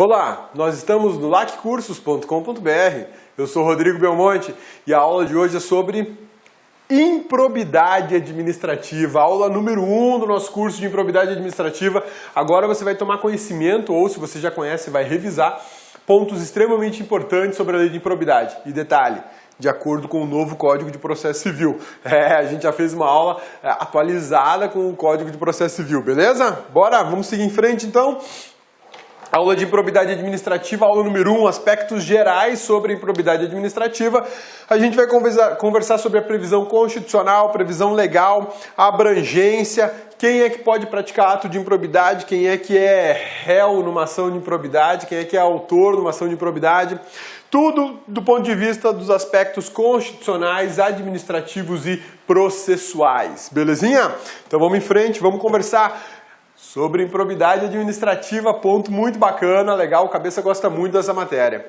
Olá, nós estamos no laccursos.com.br. Eu sou Rodrigo Belmonte e a aula de hoje é sobre improbidade administrativa, aula número 1 do nosso curso de improbidade administrativa. Agora você vai tomar conhecimento, ou se você já conhece, vai revisar pontos extremamente importantes sobre a lei de improbidade. E detalhe, de acordo com o novo Código de Processo Civil. A gente já fez uma aula atualizada com o Código de Processo Civil, beleza? Bora, vamos seguir em frente então. Aula de improbidade administrativa, aula número 1, aspectos gerais sobre a improbidade administrativa. A gente vai conversar sobre a previsão constitucional, previsão legal, a abrangência, quem é que pode praticar ato de improbidade, quem é que é réu numa ação de improbidade, quem é que é autor numa ação de improbidade. Tudo do ponto de vista dos aspectos constitucionais, administrativos e processuais. Belezinha? Então vamos em frente, vamos conversar sobre improbidade administrativa, ponto muito bacana, legal, o cabeça gosta muito dessa matéria.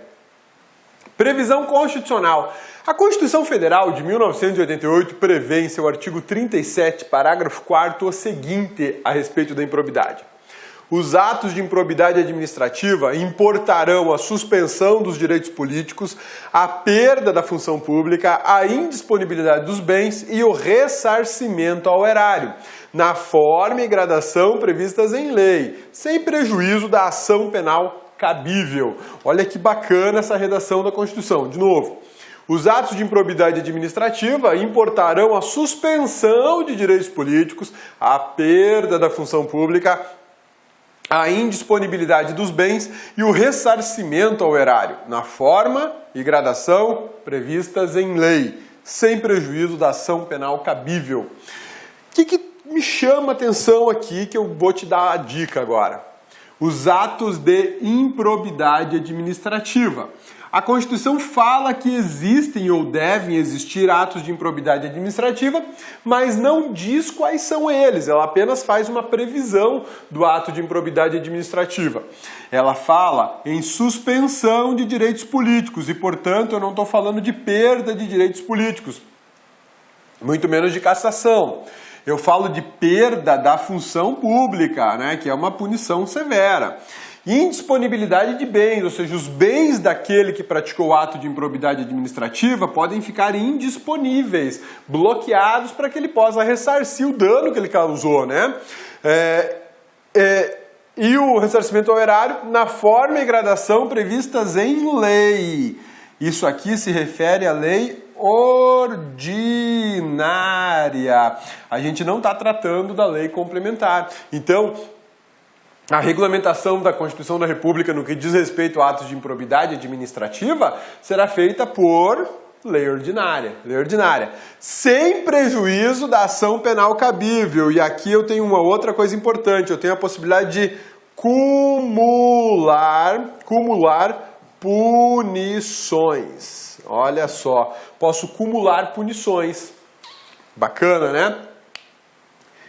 Previsão constitucional. A Constituição Federal de 1988 prevê em seu artigo 37, parágrafo 4º, o seguinte a respeito da improbidade. Os atos de improbidade administrativa importarão a suspensão dos direitos políticos, a perda da função pública, a indisponibilidade dos bens e o ressarcimento ao erário, na forma e gradação previstas em lei, sem prejuízo da ação penal cabível. Olha que bacana essa redação da Constituição. De novo, os atos de improbidade administrativa importarão a suspensão de direitos políticos, a perda da função pública, a indisponibilidade dos bens e o ressarcimento ao erário, na forma e gradação previstas em lei, sem prejuízo da ação penal cabível. O que me chama a atenção aqui, que eu vou te dar a dica agora? Os atos de improbidade administrativa. A Constituição fala que existem ou devem existir atos de improbidade administrativa, mas não diz quais são eles. Ela apenas faz uma previsão do ato de improbidade administrativa. Ela fala em suspensão de direitos políticos e, portanto, eu não estou falando de perda de direitos políticos, muito menos de cassação. Eu falo de perda da função pública, né, que é uma punição severa. Indisponibilidade de bens, ou seja, os bens daquele que praticou o ato de improbidade administrativa podem ficar indisponíveis, bloqueados para que ele possa ressarcir o dano que ele causou, né? E o ressarcimento ao erário na forma e gradação previstas em lei. Isso aqui se refere à lei ordinária. A gente não está tratando da lei complementar. Então, a regulamentação da Constituição da República no que diz respeito a atos de improbidade administrativa será feita por lei ordinária, sem prejuízo da ação penal cabível. E aqui eu tenho uma outra coisa importante, eu tenho a possibilidade de cumular punições. Olha só, posso cumular punições. Bacana, né?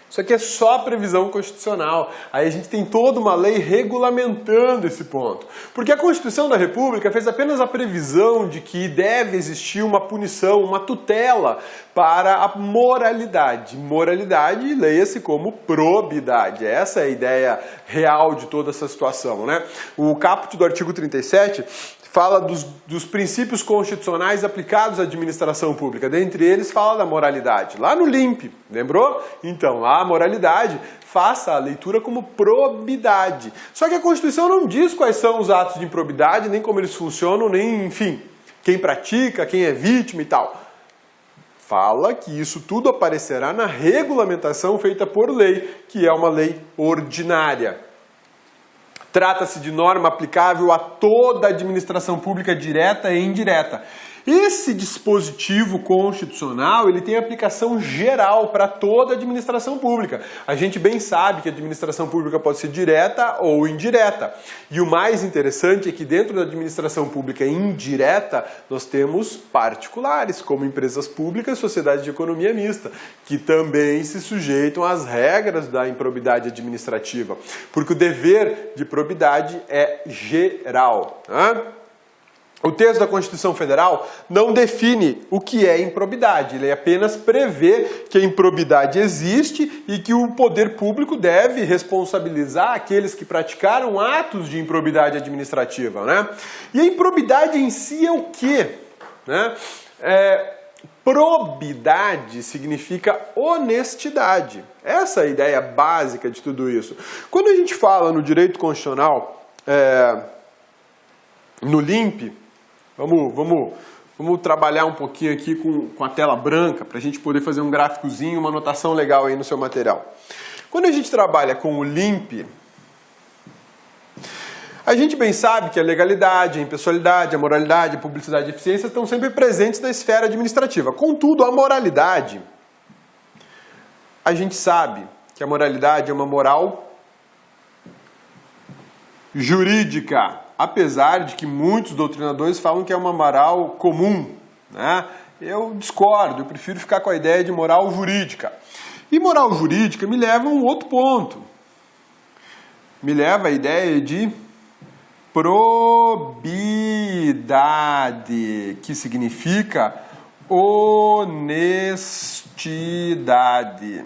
Isso aqui é só previsão constitucional. Aí a gente tem toda uma lei regulamentando esse ponto. Porque a Constituição da República fez apenas a previsão de que deve existir uma punição, uma tutela para a moralidade. Moralidade, leia-se como probidade. Essa é a ideia real de toda essa situação, né? O caput do artigo 37 fala dos princípios constitucionais aplicados à administração pública. Dentre eles, fala da moralidade. Lá no LIMP, lembrou? Então, lá a moralidade, faça a leitura como probidade. Só que a Constituição não diz quais são os atos de improbidade, nem como eles funcionam, nem, enfim, quem pratica, quem é vítima e tal. Fala que isso tudo aparecerá na regulamentação feita por lei, que é uma lei ordinária. Trata-se de norma aplicável a toda a administração pública direta e indireta. Esse dispositivo constitucional, ele tem aplicação geral para toda a administração pública. A gente bem sabe que a administração pública pode ser direta ou indireta. E o mais interessante é que dentro da administração pública indireta, nós temos particulares, como empresas públicas, sociedades de economia mista, que também se sujeitam às regras da improbidade administrativa. Porque o dever de probidade é geral, né? O texto da Constituição Federal não define o que é improbidade, ele apenas prevê que a improbidade existe e que o poder público deve responsabilizar aqueles que praticaram atos de improbidade administrativa, né? E a improbidade em si é o quê? Né? Probidade significa honestidade. Essa é a ideia básica de tudo isso. Quando a gente fala no direito constitucional, no LIMP, vamos trabalhar um pouquinho aqui com a tela branca para a gente poder fazer um gráficozinho, uma anotação legal aí no seu material. Quando a gente trabalha com o LIMP, a gente bem sabe que a legalidade, a impessoalidade, a moralidade, a publicidade e a eficiência estão sempre presentes na esfera administrativa. Contudo, a moralidade, a gente sabe que a moralidade é uma moral jurídica, apesar de que muitos doutrinadores falam que é uma moral comum, né? Eu discordo, eu prefiro ficar com a ideia de moral jurídica. E moral jurídica me leva a um outro ponto. Me leva à ideia de probidade, que significa honestidade.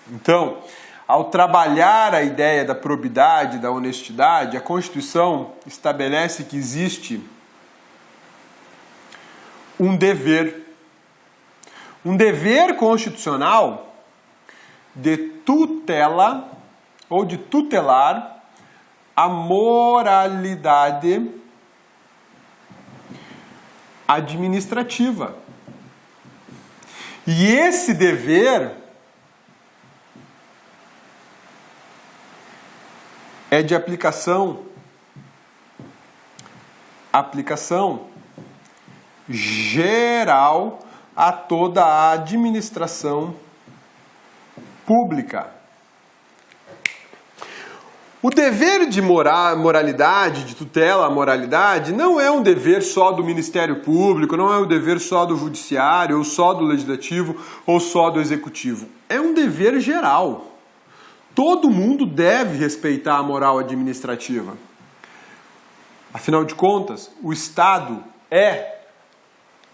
Então, ao trabalhar a ideia da probidade, da honestidade, a Constituição estabelece que existe um dever constitucional de tutela ou de tutelar a moralidade administrativa. E esse dever é de aplicação geral a toda a administração pública. O dever de moralidade, de tutela à moralidade, não é um dever só do Ministério Público, não é um dever só do Judiciário, ou só do Legislativo, ou só do Executivo. É um dever geral. Todo mundo deve respeitar a moral administrativa. Afinal de contas, o Estado é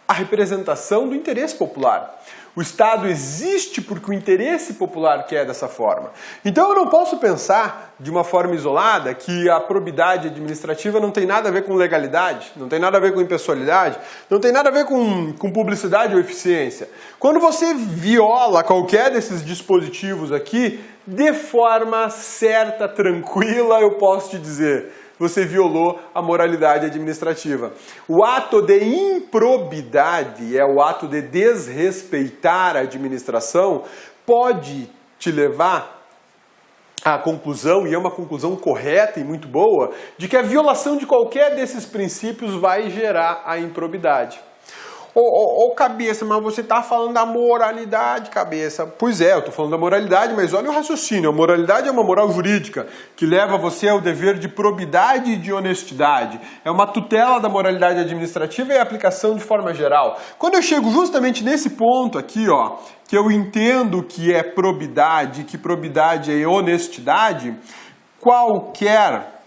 a representação do interesse popular. O Estado existe porque o interesse popular quer dessa forma. Então eu não posso pensar de uma forma isolada que a probidade administrativa não tem nada a ver com legalidade, não tem nada a ver com impessoalidade, não tem nada a ver com publicidade ou eficiência. Quando você viola qualquer desses dispositivos aqui, de forma certa, tranquila, eu posso te dizer, você violou a moralidade administrativa. O ato de improbidade é o ato de desrespeitar a administração, pode te levar à conclusão, e é uma conclusão correta e muito boa, de que a violação de qualquer desses princípios vai gerar a improbidade. Ô cabeça, mas você está falando da moralidade, cabeça. Pois é, eu estou falando da moralidade, mas olha o raciocínio. A moralidade é uma moral jurídica que leva você ao dever de probidade e de honestidade. É uma tutela da moralidade administrativa e a aplicação de forma geral. Quando eu chego justamente nesse ponto aqui, ó, que eu entendo que é probidade, que probidade é honestidade, qualquer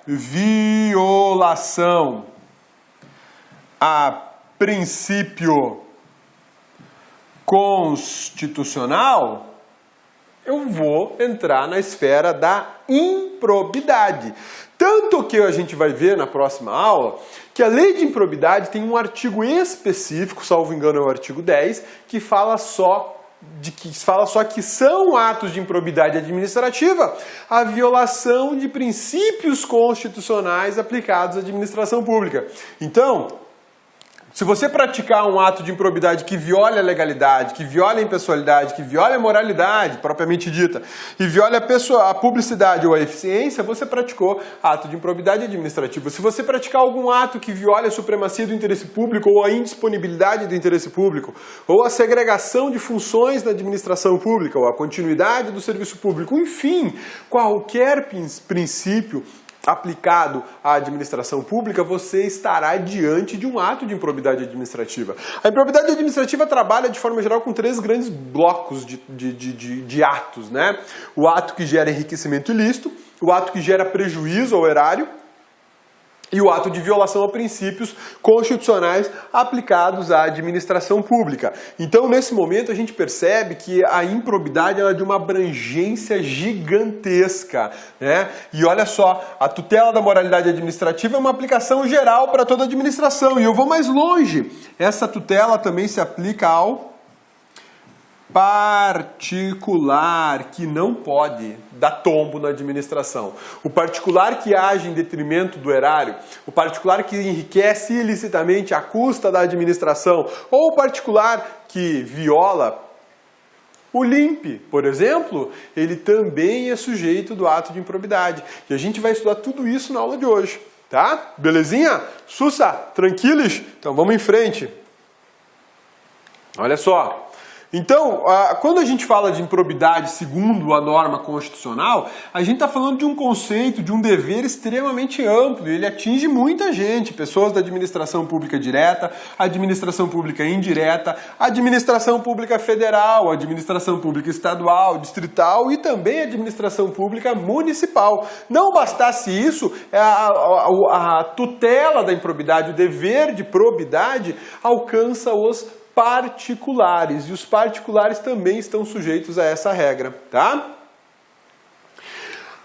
violação a princípio constitucional, eu vou entrar na esfera da improbidade. Tanto que a gente vai ver na próxima aula que a lei de improbidade tem um artigo específico, salvo engano é o artigo 10, que fala só que são atos de improbidade administrativa a violação de princípios constitucionais aplicados à administração pública. Então, se você praticar um ato de improbidade que viola a legalidade, que viola a impessoalidade, que viola a moralidade propriamente dita e viola a publicidade ou a eficiência, você praticou ato de improbidade administrativa. Se você praticar algum ato que viola a supremacia do interesse público ou a indisponibilidade do interesse público ou a segregação de funções na administração pública ou a continuidade do serviço público, enfim, qualquer princípio aplicado à administração pública, você estará diante de um ato de improbidade administrativa. A improbidade administrativa trabalha de forma geral com 3 grandes blocos de atos, né? O ato que gera enriquecimento ilícito, o ato que gera prejuízo ao erário e o ato de violação a princípios constitucionais aplicados à administração pública. Então, nesse momento, a gente percebe que a improbidade ela é de uma abrangência gigantesca, né? E olha só, a tutela da moralidade administrativa é uma aplicação geral para toda a administração. E eu vou mais longe. Essa tutela também se aplica ao particular, que não pode dar tombo na administração. O particular que age em detrimento do erário, o particular que enriquece ilicitamente à custa da administração, ou o particular que viola o LIMP, por exemplo, ele também é sujeito do ato de improbidade. E a gente vai estudar tudo isso na aula de hoje, tá? Belezinha? Sussa, tranquilos? Então vamos em frente. Olha só. Então, quando a gente fala de improbidade segundo a norma constitucional, a gente está falando de um conceito, de um dever extremamente amplo, e ele atinge muita gente, pessoas da administração pública direta, administração pública indireta, administração pública federal, administração pública estadual, distrital e também administração pública municipal. Não bastasse isso, a tutela da improbidade, o dever de probidade alcança os particulares, e os particulares também estão sujeitos a essa regra, tá?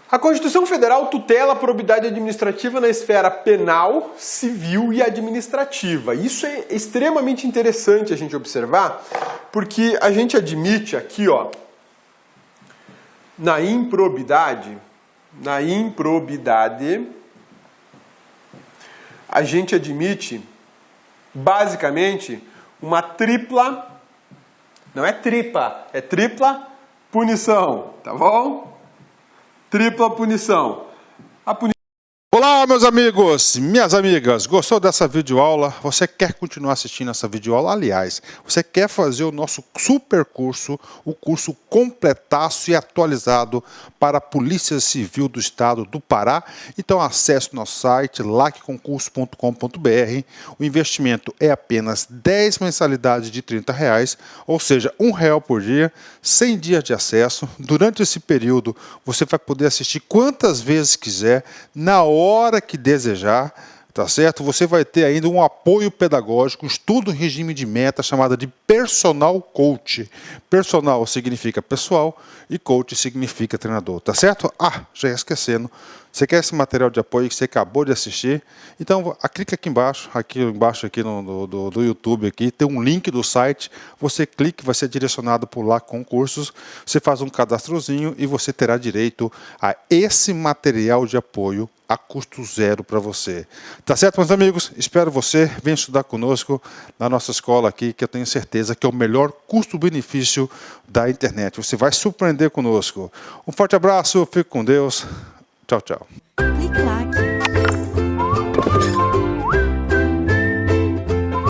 A Constituição Federal tutela a probidade administrativa na esfera penal, civil e administrativa. Isso é extremamente interessante a gente observar, porque a gente admite aqui, ó, na improbidade, a gente admite, basicamente, uma tripla, não é tripa, é tripla punição, tá bom? Tripla punição. A punição... Olá, meus amigos, minhas amigas, gostou dessa videoaula? Você quer continuar assistindo essa videoaula? Aliás, você quer fazer o nosso super curso, o curso completaço e atualizado para a Polícia Civil do Estado do Pará? Então acesse o nosso site, lacconcurso.com.br. O investimento é apenas 10 mensalidades de R$30, ou seja, R$1 por dia, 100 dias de acesso. Durante esse período, você vai poder assistir quantas vezes quiser, na hora que desejar, tá certo? Você vai ter ainda um apoio pedagógico, estudo em regime de meta, chamada de personal coach. Personal significa pessoal e coach significa treinador, tá certo? Ah, já ia esquecendo. Você quer esse material de apoio que você acabou de assistir? Então, clica aqui embaixo aqui do YouTube, aqui, tem um link do site. Você clica, vai ser direcionado por lá com cursos. Você faz um cadastrozinho e você terá direito a esse material de apoio a custo zero para você. Tá certo, meus amigos? Espero você. Venha estudar conosco na nossa escola aqui, que eu tenho certeza que é o melhor custo-benefício da internet. Você vai surpreender conosco. Um forte abraço, fique com Deus. Tchau, tchau. Clique lá.